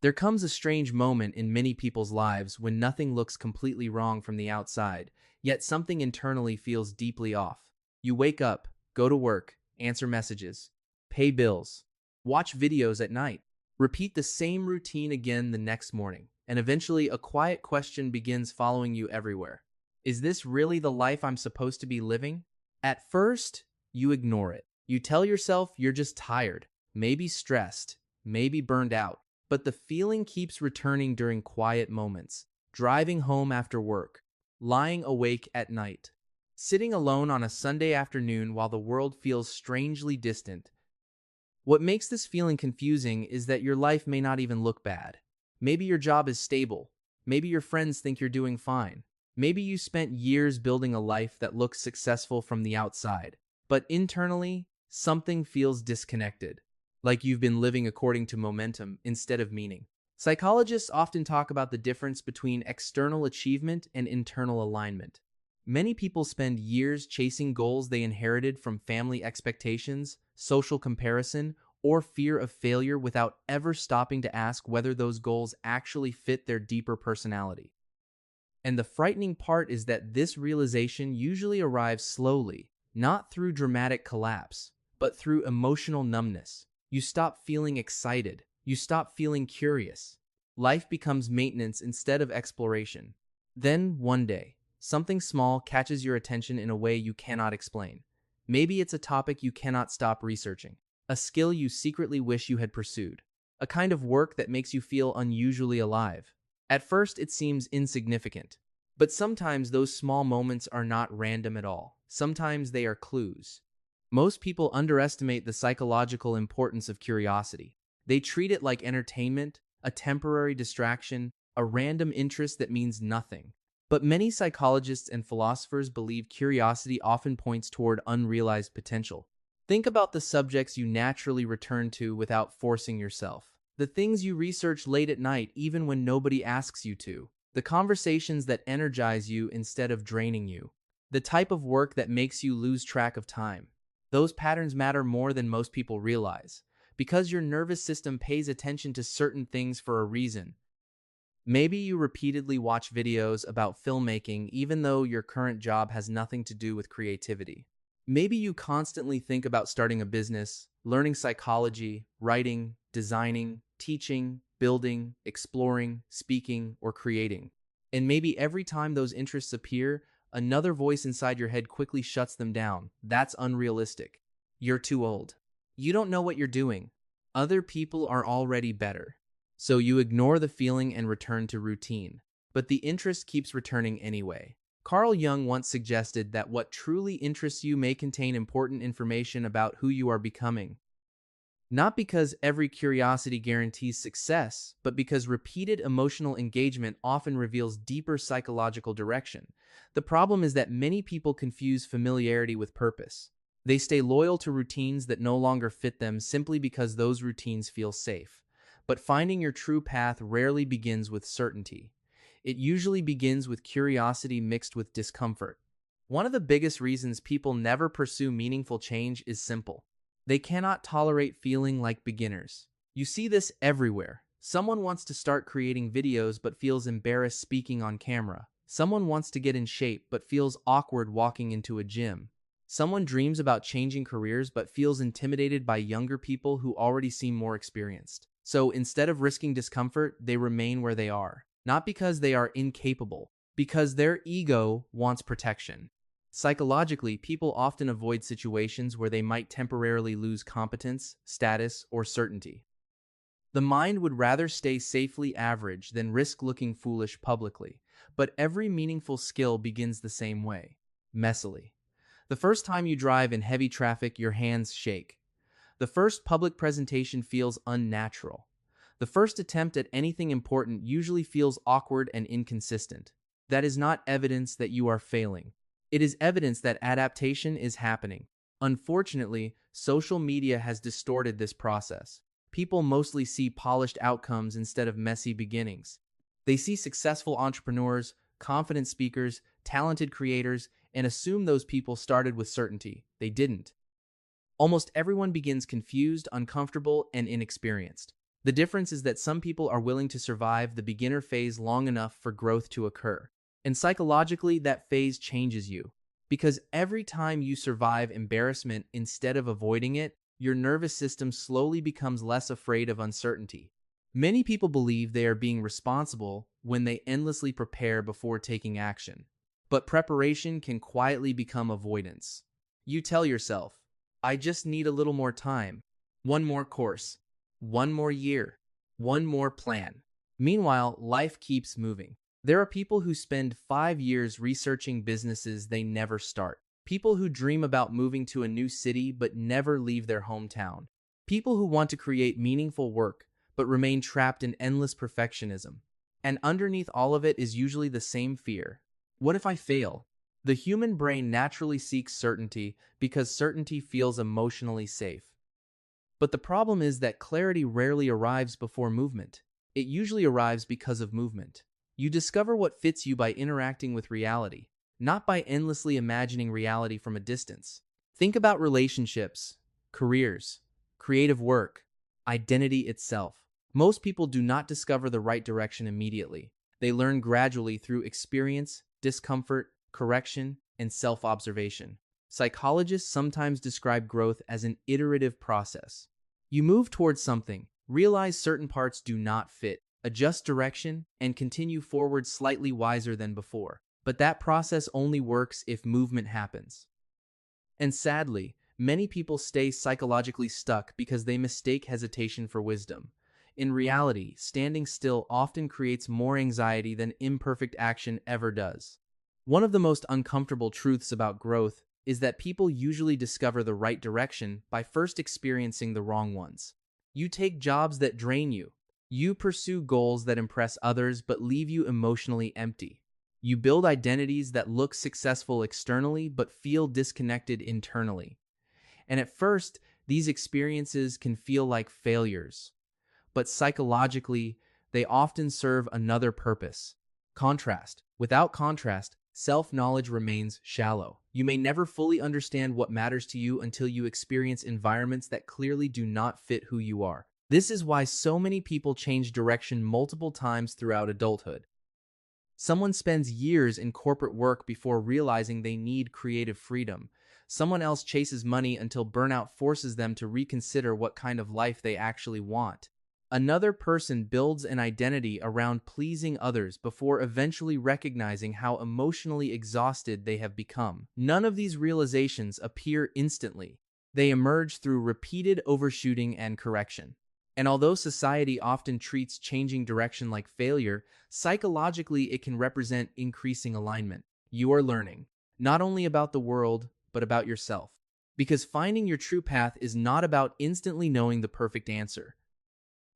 There comes a strange moment in many people's lives when nothing looks completely wrong from the outside, yet something internally feels deeply off. You wake up, go to work, answer messages, pay bills, watch videos at night, repeat the same routine again the next morning, and eventually a quiet question begins following you everywhere. Is this really the life I'm supposed to be living? At first, you ignore it. You tell yourself you're just tired, maybe stressed, maybe burned out. But the feeling keeps returning during quiet moments, driving home after work, lying awake at night, sitting alone on a Sunday afternoon while the world feels strangely distant. What makes this feeling confusing is that your life may not even look bad. Maybe your job is stable. Maybe your friends think you're doing fine. Maybe you spent years building a life that looks successful from the outside. But internally, something feels disconnected, like you've been living according to momentum instead of meaning. Psychologists often talk about the difference between external achievement and internal alignment. Many people spend years chasing goals they inherited from family expectations, social comparison, or fear of failure without ever stopping to ask whether those goals actually fit their deeper personality. And the frightening part is that this realization usually arrives slowly, not through dramatic collapse, but through emotional numbness. You stop feeling excited. You stop feeling curious. Life becomes maintenance instead of exploration. Then, one day, something small catches your attention in a way you cannot explain. Maybe it's a topic you cannot stop researching, a skill you secretly wish you had pursued, a kind of work that makes you feel unusually alive. At first, it seems insignificant, but sometimes those small moments are not random at all. Sometimes they are clues. Most people underestimate the psychological importance of curiosity. They treat it like entertainment, a temporary distraction, a random interest that means nothing. But many psychologists and philosophers believe curiosity often points toward unrealized potential. Think about the subjects you naturally return to without forcing yourself. The things you research late at night even when nobody asks you to. The conversations that energize you instead of draining you. The type of work that makes you lose track of time. Those patterns matter more than most people realize, because your nervous system pays attention to certain things for a reason. Maybe you repeatedly watch videos about filmmaking even though your current job has nothing to do with creativity. Maybe you constantly think about starting a business, learning psychology, writing, designing, teaching, building, exploring, speaking, or creating. And maybe every time those interests appear, another voice inside your head quickly shuts them down. That's unrealistic. You're too old. You don't know what you're doing. Other people are already better. So you ignore the feeling and return to routine. But the interest keeps returning anyway. Carl Jung once suggested that what truly interests you may contain important information about who you are becoming. Not because every curiosity guarantees success, but because repeated emotional engagement often reveals deeper psychological direction. The problem is that many people confuse familiarity with purpose. They stay loyal to routines that no longer fit them simply because those routines feel safe. But finding your true path rarely begins with certainty. It usually begins with curiosity mixed with discomfort. One of the biggest reasons people never pursue meaningful change is simple. They cannot tolerate feeling like beginners. You see this everywhere. Someone wants to start creating videos but feels embarrassed speaking on camera. Someone wants to get in shape but feels awkward walking into a gym. Someone dreams about changing careers but feels intimidated by younger people who already seem more experienced. So instead of risking discomfort, they remain where they are. Not because they are incapable, because their ego wants protection. Psychologically, people often avoid situations where they might temporarily lose competence, status, or certainty. The mind would rather stay safely average than risk looking foolish publicly. But every meaningful skill begins the same way, messily. The first time you drive in heavy traffic, your hands shake. The first public presentation feels unnatural. The first attempt at anything important usually feels awkward and inconsistent. That is not evidence that you are failing. It is evidence that adaptation is happening. Unfortunately, social media has distorted this process. People mostly see polished outcomes instead of messy beginnings. They see successful entrepreneurs, confident speakers, talented creators, and assume those people started with certainty. They didn't. Almost everyone begins confused, uncomfortable, and inexperienced. The difference is that some people are willing to survive the beginner phase long enough for growth to occur. And psychologically, that phase changes you. Because every time you survive embarrassment instead of avoiding it, your nervous system slowly becomes less afraid of uncertainty. Many people believe they are being responsible when they endlessly prepare before taking action. But preparation can quietly become avoidance. You tell yourself, I just need a little more time, one more course, one more year, one more plan. Meanwhile, life keeps moving. There are people who spend 5 years researching businesses they never start. People who dream about moving to a new city but never leave their hometown. People who want to create meaningful work but remain trapped in endless perfectionism. And underneath all of it is usually the same fear. What if I fail? The human brain naturally seeks certainty because certainty feels emotionally safe. But the problem is that clarity rarely arrives before movement. It usually arrives because of movement. You discover what fits you by interacting with reality, not by endlessly imagining reality from a distance. Think about relationships, careers, creative work, identity itself. Most people do not discover the right direction immediately. They learn gradually through experience, discomfort, correction, and self-observation. Psychologists sometimes describe growth as an iterative process. You move towards something, realize certain parts do not fit, adjust direction, and continue forward slightly wiser than before. But that process only works if movement happens. And sadly, many people stay psychologically stuck because they mistake hesitation for wisdom. In reality, standing still often creates more anxiety than imperfect action ever does. One of the most uncomfortable truths about growth is that people usually discover the right direction by first experiencing the wrong ones. You take jobs that drain you. You pursue goals that impress others but leave you emotionally empty. You build identities that look successful externally but feel disconnected internally. And at first, these experiences can feel like failures. But psychologically, they often serve another purpose: contrast. Without contrast, self-knowledge remains shallow. You may never fully understand what matters to you until you experience environments that clearly do not fit who you are. This is why so many people change direction multiple times throughout adulthood. Someone spends years in corporate work before realizing they need creative freedom. Someone else chases money until burnout forces them to reconsider what kind of life they actually want. Another person builds an identity around pleasing others before eventually recognizing how emotionally exhausted they have become. None of these realizations appear instantly. They emerge through repeated overshooting and correction. And although society often treats changing direction like failure, psychologically it can represent increasing alignment. You are learning, not only about the world, but about yourself. Because finding your true path is not about instantly knowing the perfect answer.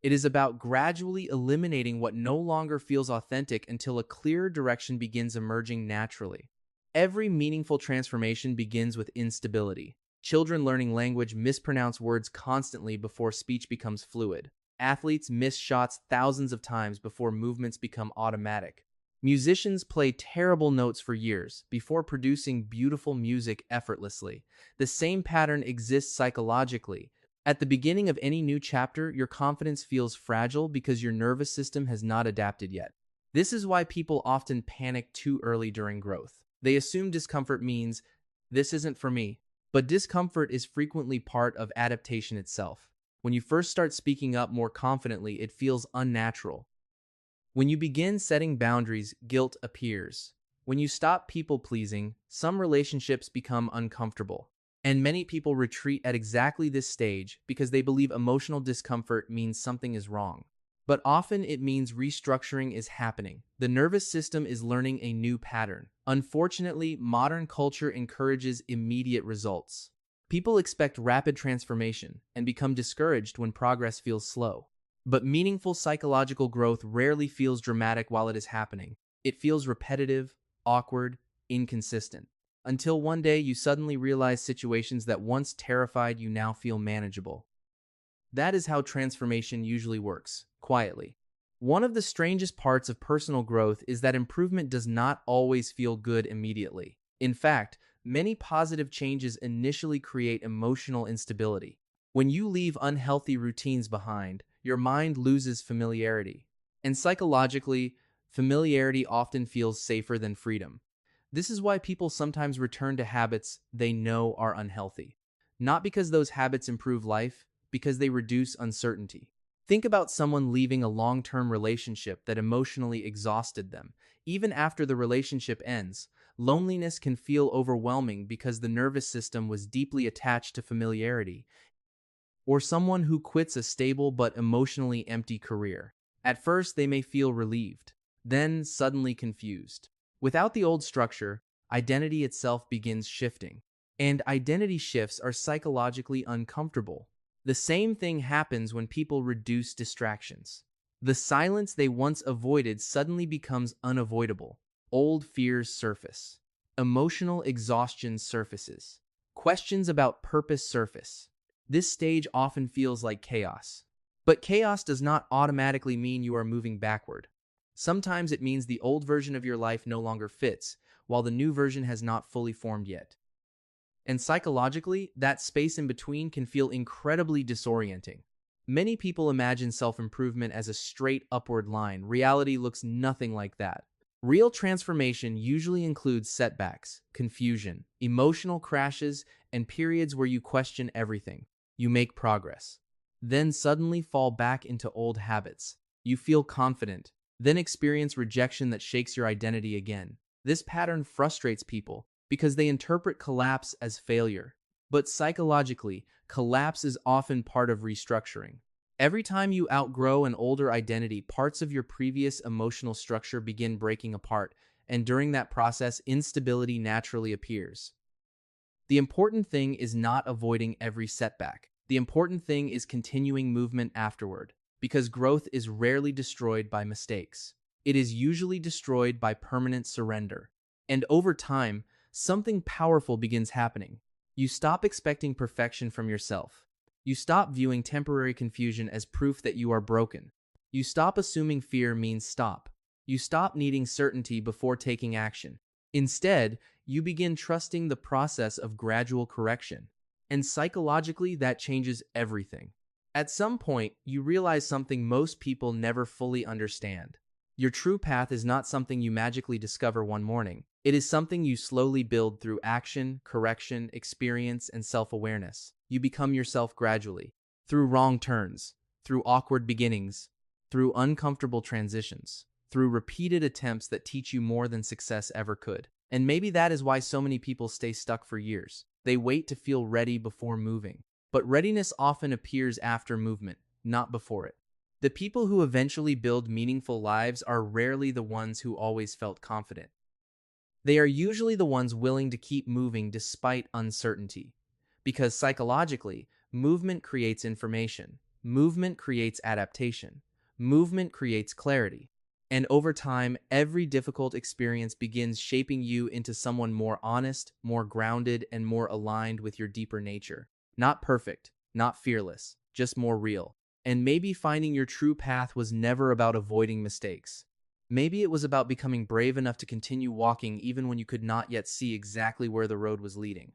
It is about gradually eliminating what no longer feels authentic until a clearer direction begins emerging naturally. Every meaningful transformation begins with instability. Children learning language mispronounce words constantly before speech becomes fluid. Athletes miss shots thousands of times before movements become automatic. Musicians play terrible notes for years before producing beautiful music effortlessly. The same pattern exists psychologically. At the beginning of any new chapter, your confidence feels fragile because your nervous system has not adapted yet. This is why people often panic too early during growth. They assume discomfort means, this isn't for me. But discomfort is frequently part of adaptation itself. When you first start speaking up more confidently, it feels unnatural. When you begin setting boundaries, guilt appears. When you stop people-pleasing, some relationships become uncomfortable. And many people retreat at exactly this stage because they believe emotional discomfort means something is wrong. But often it means restructuring is happening. The nervous system is learning a new pattern. Unfortunately, modern culture encourages immediate results. People expect rapid transformation and become discouraged when progress feels slow. But meaningful psychological growth rarely feels dramatic while it is happening. It feels repetitive, awkward, inconsistent. Until one day you suddenly realize situations that once terrified you now feel manageable. That is how transformation usually works, quietly. One of the strangest parts of personal growth is that improvement does not always feel good immediately. In fact, many positive changes initially create emotional instability. When you leave unhealthy routines behind, your mind loses familiarity. And psychologically, familiarity often feels safer than freedom. This is why people sometimes return to habits they know are unhealthy. Not because those habits improve life, because they reduce uncertainty. Think about someone leaving a long-term relationship that emotionally exhausted them. Even after the relationship ends, loneliness can feel overwhelming because the nervous system was deeply attached to familiarity. Or someone who quits a stable but emotionally empty career. At first, they may feel relieved, then suddenly confused. Without the old structure, identity itself begins shifting. And identity shifts are psychologically uncomfortable. The same thing happens when people reduce distractions. The silence they once avoided suddenly becomes unavoidable. Old fears surface. Emotional exhaustion surfaces. Questions about purpose surface. This stage often feels like chaos. But chaos does not automatically mean you are moving backward. Sometimes it means the old version of your life no longer fits, while the new version has not fully formed yet. And psychologically, that space in between can feel incredibly disorienting. Many people imagine self-improvement as a straight upward line. Reality looks nothing like that. Real transformation usually includes setbacks, confusion, emotional crashes, and periods where you question everything. You make progress, then suddenly fall back into old habits. You feel confident, then experience rejection that shakes your identity again. This pattern frustrates people because they interpret collapse as failure. But psychologically, collapse is often part of restructuring. Every time you outgrow an older identity, parts of your previous emotional structure begin breaking apart, and during that process, instability naturally appears. The important thing is not avoiding every setback. The important thing is continuing movement afterward, because growth is rarely destroyed by mistakes. It is usually destroyed by permanent surrender. And over time, something powerful begins happening. You stop expecting perfection from yourself. You stop viewing temporary confusion as proof that you are broken. You stop assuming fear means stop. You stop needing certainty before taking action. Instead, you begin trusting the process of gradual correction. And psychologically, that changes everything. At some point, you realize something most people never fully understand. Your true path is not something you magically discover one morning. It is something you slowly build through action, correction, experience, and self-awareness. You become yourself gradually, through wrong turns, through awkward beginnings, through uncomfortable transitions, through repeated attempts that teach you more than success ever could. And maybe that is why so many people stay stuck for years. They wait to feel ready before moving. But readiness often appears after movement, not before it. The people who eventually build meaningful lives are rarely the ones who always felt confident. They are usually the ones willing to keep moving despite uncertainty. Because psychologically, movement creates information. Movement creates adaptation. Movement creates clarity. And over time, every difficult experience begins shaping you into someone more honest, more grounded, and more aligned with your deeper nature. Not perfect, not fearless, just more real. And maybe finding your true path was never about avoiding mistakes. Maybe it was about becoming brave enough to continue walking even when you could not yet see exactly where the road was leading.